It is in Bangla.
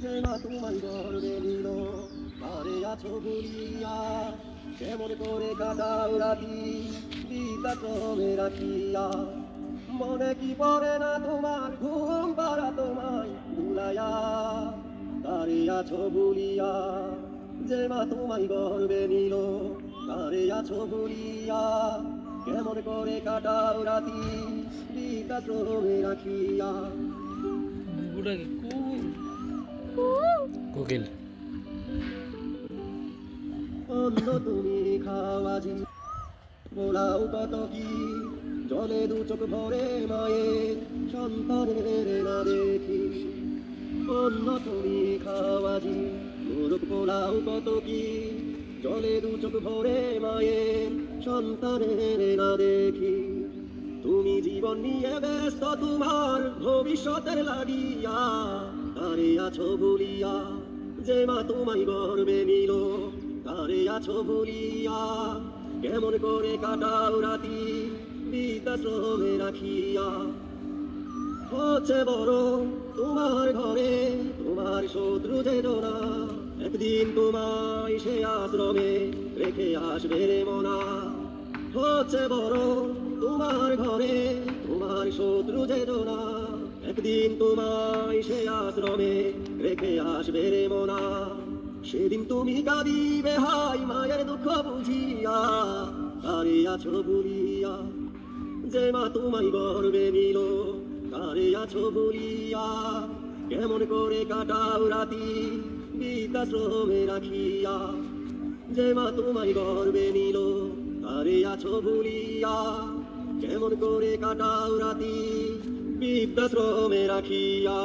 যে মা তোমায় গর্বে নিল আরে আছো বলিয়া কেমন করে কাটাও রাতি বৃদ্ধাশ্রমে রাখিয়া মনে কি পড়ে না তোমার ঘুম পাড়া তোমায় ভুলাইয়া তারে আছো বলিয়া যে মা তোমায় গর্বে নিল তারে আছো বলিয়া কেমন করে কাটাও রাতি বৃদ্ধাশ্রমে রাখিয়া বুড়া কি কোকিল অন্য তুমি খাওয়াজি পোলাও কত কি জলে দু চোখ ভরে মায়ের সন্তানের না দেখি অন্য তুমি খাওয়াজি মোরগ পোলাও কত কি জলে দু চোখ ভরে মায়ের সন্তানের না দেখি তুমি জীবন নিয়ে ব্যস্ত তোমার ভবিষ্যতের লাগিয়া তারে আছো বলিয়া যে মা তোমায় গর্বে নিল তারে আছো বলিয়া কেমন করে কাটাও রাতি বৃদ্ধাশ্রমে রাখিয়া হচ্ছে বড় তোমার ঘরে তোমার শত্রু যেত না একদিন তোমায় সে আশ্রমে রেখে আসবে রে মনা হচ্ছে বড় তোমার ঘরে তোমার শত্রু যেত না একদিন তোমায় সে আশ্রমে রেখে আসবে রে মনা সেদিন তুমি কাঁদিবে হাই মায়ের দুঃখ বুঝিয়া তারে আছো বলিয়া যে মা তোমায় গর্বে নিল তারে আছো বলিয়া কেমন করে কাটাও রাতি বৃদ্ধাশ্রমে রাখিয়া যে মা তোমায় গর্বে নিল তারে আছো বলিয়া কেমন করে কাটাও রাতি বৃদ্ধাশ্রমে রাখিয়া